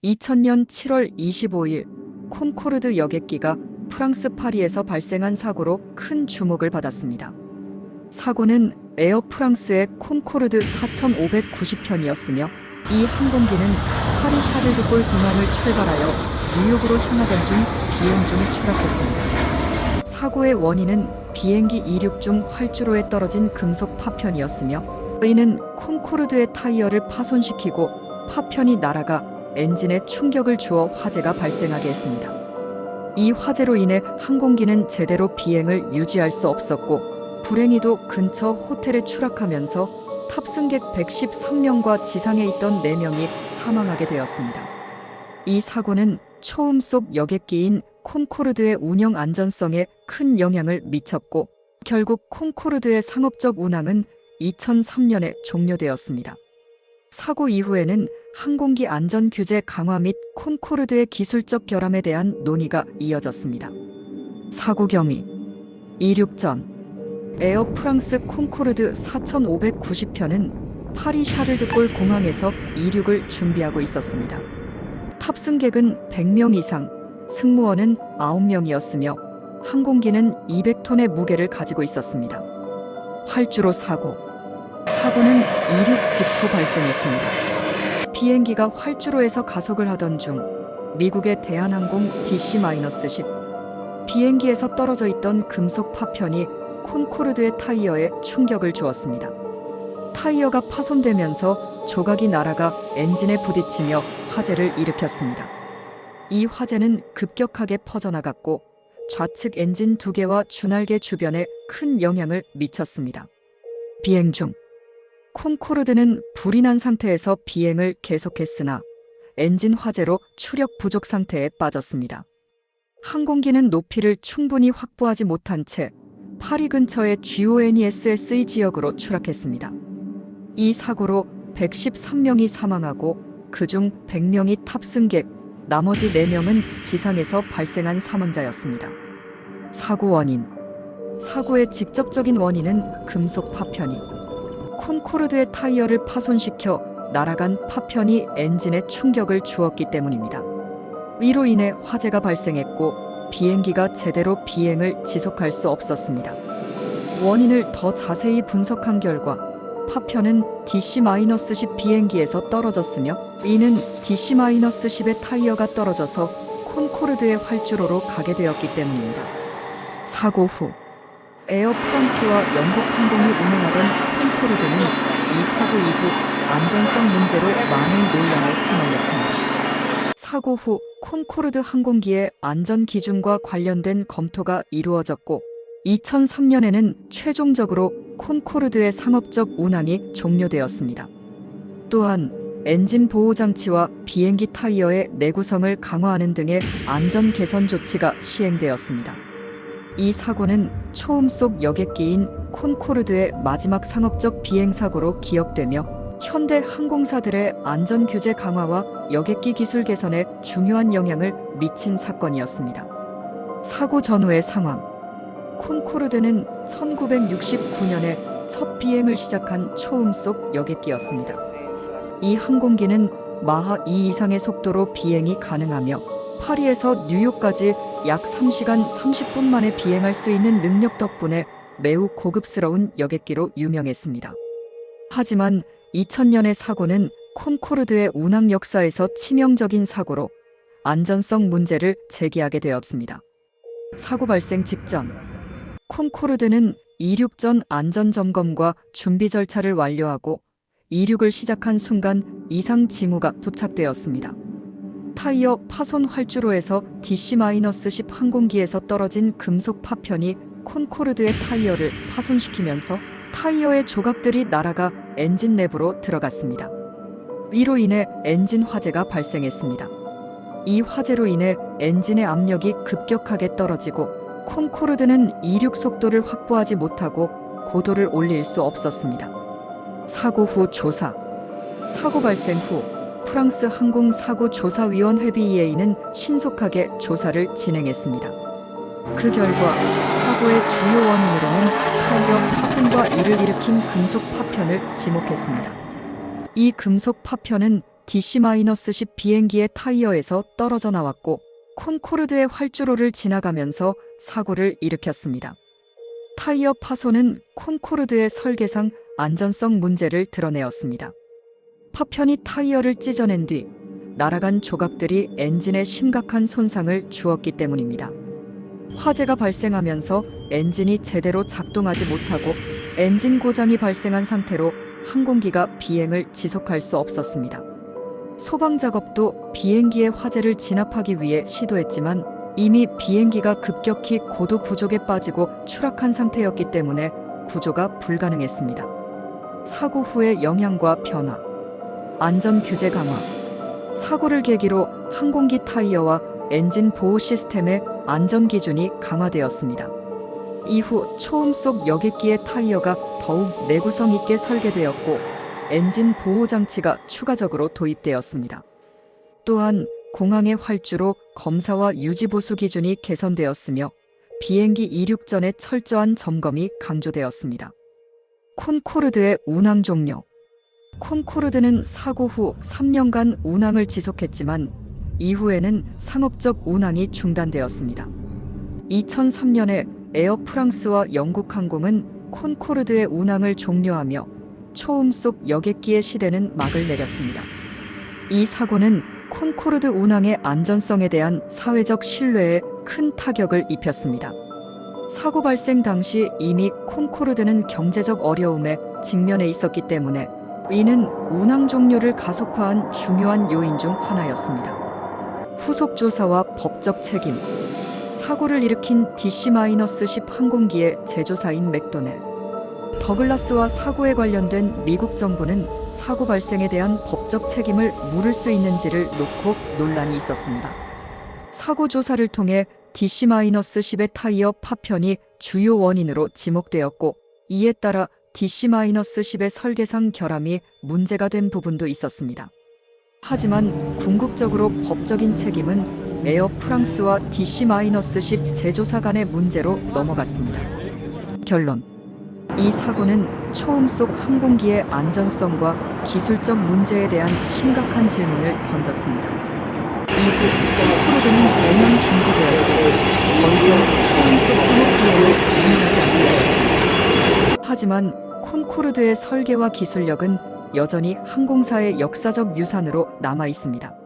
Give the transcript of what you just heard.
2000년 7월 25일 콘코르드 여객기가 프랑스 파리에서 발생한 사고로 큰 주목을 받았습니다. 사고는 에어 프랑스의 콘코르드 4590편이었으며 이 항공기는 파리 샤를드골 공항을 출발하여 뉴욕으로 향하던 중 비행 중에 추락했습니다. 사고의 원인은 비행기 이륙 중 활주로에 떨어진 금속 파편이었으며 이는 콘코르드의 타이어를 파손시키고 파편이 날아가 엔진에 충격을 주어 화재가 발생하게 했습니다. 이 화재로 인해 항공기는 제대로 비행을 유지할 수 없었고 불행히도 근처 호텔에 추락하면서 탑승객 113명과 지상에 있던 4명이 사망하게 되었습니다. 이 사고는 초음 속 여객기인 콘코르드의 운영 안전성에 큰 영향을 미쳤고 결국 콘코르드의 상업적 운항은 2003년에 종료되었습니다. 사고 이후에는 항공기 안전 규제 강화 및 콘코르드의 기술적 결함에 대한 논의가 이어졌습니다. 사고 경위 이륙 전 에어 프랑스 콘코르드 4590편은 파리 샤를드골 공항에서 이륙을 준비하고 있었습니다. 탑승객은 100명 이상, 승무원은 9명이었으며 항공기는 200톤의 무게를 가지고 있었습니다. 활주로 사고. 사고는 이륙 직후 발생했습니다. 비행기가 활주로에서 가속을 하던 중 미국의 대한항공 DC-10 비행기에서 떨어져 있던 금속 파편이 콘코르드의 타이어에 충격을 주었습니다. 타이어가 파손되면서 조각이 날아가 엔진에 부딪히며 화재를 일으켰습니다. 이 화재는 급격하게 퍼져나갔고 좌측 엔진 2개와 주날개 주변에 큰 영향을 미쳤습니다. 비행 중 콘코르드는 불이 난 상태에서 비행을 계속했으나 엔진 화재로 추력 부족 상태에 빠졌습니다. 항공기는 높이를 충분히 확보하지 못한 채 파리 근처의 GONESS 지역으로 추락했습니다. 이 사고로 113명이 사망하고 그중 100명이 탑승객, 나머지 4명은 지상에서 발생한 사망자였습니다. 사고 원인. 사고의 직접적인 원인은 금속 파편이 콘코르드의 타이어를 파손시켜 날아간 파편이 엔진에 충격을 주었기 때문입니다. 이로 인해 화재가 발생했고 비행기가 제대로 비행을 지속할 수 없었습니다. 원인을 더 자세히 분석한 결과 파편은 DC-10 비행기에서 떨어졌으며 이는 DC-10의 타이어가 떨어져서 콘코르드의 활주로로 가게 되었기 때문입니다. 사고 후 에어 프랑스와 영국 항공이 운행하던 콘코르드는 이 사고 이후 안전성 문제로 많은 논란에 휘말렸습니다. 사고 후 콘코르드 항공기의 안전 기준과 관련된 검토가 이루어졌고 2003년에는 최종적으로 콘코르드의 상업적 운항이 종료되었습니다. 또한 엔진 보호 장치와 비행기 타이어의 내구성을 강화하는 등의 안전 개선 조치가 시행되었습니다. 이 사고는 초음 속 여객기인 콘코르드의 마지막 상업적 비행 사고로 기억되며 현대 항공사들의 안전 규제 강화와 여객기 기술 개선에 중요한 영향을 미친 사건이었습니다. 사고 전후의 상황. 콘코르드는 1969년에 첫 비행을 시작한 초음 속 여객기였습니다. 이 항공기는 마하 2 이상의 속도로 비행이 가능하며 파리에서 뉴욕까지 약 3시간 30분 만에 비행할 수 있는 능력 덕분에 매우 고급스러운 여객기로 유명했습니다. 하지만 2000년의 사고는 콘코르드의 운항 역사에서 치명적인 사고로 안전성 문제를 제기하게 되었습니다. 사고 발생 직전 콘코르드는 이륙 전 안전점검과 준비 절차를 완료하고 이륙을 시작한 순간 이상 징후가 도착되었습니다. 타이어 파손 활주로에서 DC-10 항공기에서 떨어진 금속 파편이 콘코르드의 타이어를 파손시키면서 타이어의 조각들이 날아가 엔진 내부로 들어갔습니다. 이로 인해 엔진 화재가 발생했습니다. 이 화재로 인해 엔진의 압력이 급격하게 떨어지고 콘코르드는 이륙 속도를 확보하지 못하고 고도를 올릴 수 없었습니다. 사고 후 조사. 사고 발생 후 프랑스 항공사고조사위원회 BEA는 신속하게 조사를 진행했습니다. 그 결과 사고의 주요 원인으로는 타이어 파손과 이를 일으킨 금속 파편을 지목했습니다. 이 금속 파편은 DC-10 비행기의 타이어에서 떨어져 나왔고 콘코르드의 활주로를 지나가면서 사고를 일으켰습니다. 타이어 파손은 콘코르드의 설계상 안전성 문제를 드러내었습니다. 파편이 타이어를 찢어낸 뒤 날아간 조각들이 엔진에 심각한 손상을 주었기 때문입니다. 화재가 발생하면서 엔진이 제대로 작동하지 못하고 엔진 고장이 발생한 상태로 항공기가 비행을 지속할 수 없었습니다. 소방 작업도 비행기의 화재를 진압하기 위해 시도했지만 이미 비행기가 급격히 고도 부족에 빠지고 추락한 상태였기 때문에 구조가 불가능했습니다. 사고 후의 영향과 변화, 안전 규제 강화, 사고를 계기로 항공기 타이어와 엔진 보호 시스템의 안전 기준이 강화되었습니다. 이후 초음속 여객기의 타이어가 더욱 내구성 있게 설계되었고 엔진 보호 장치가 추가적으로 도입되었습니다. 또한 공항의 활주로 검사와 유지 보수 기준이 개선되었으며 비행기 이륙 전의 철저한 점검이 강조되었습니다. 콘코르드의 운항 종료. 콘코르드는 사고 후 3년간 운항을 지속했지만 이후에는 상업적 운항이 중단되었습니다. 2003년에 에어 프랑스와 영국 항공은 콘코르드의 운항을 종료하며 초음속 여객기의 시대는 막을 내렸습니다. 이 사고는 콘코르드 운항의 안전성에 대한 사회적 신뢰에 큰 타격을 입혔습니다. 사고 발생 당시 이미 콘코르드는 경제적 어려움에 직면해 있었기 때문에 이는 운항 종료를 가속화한 중요한 요인 중 하나였습니다. 후속 조사와 법적 책임. 사고를 일으킨 DC-10 항공기의 제조사인 맥도넬, 더글라스와 사고에 관련된 미국 정부는 사고 발생에 대한 법적 책임을 물을 수 있는지를 놓고 논란이 있었습니다. 사고 조사를 통해 DC-10의 타이어 파편이 주요 원인으로 지목되었고 이에 따라 DC-10의 설계상 결함이 문제가 된 부분도 있었습니다. 하지만 궁극적으로 법적인 책임은 에어 프랑스와 DC-10 제조사 간의 문제로 넘어갔습니다. 결론. 이 사고는 초음속 항공기의 안전성과 기술적 문제에 대한 심각한 질문을 던졌습니다. 이후 콘코르드는 운항 중지되었고 더 이상 초음속 상업 비행을 운행하지 않게 되었습니다. 하지만 콘코르드의 설계와 기술력은 여전히 항공사의 역사적 유산으로 남아 있습니다.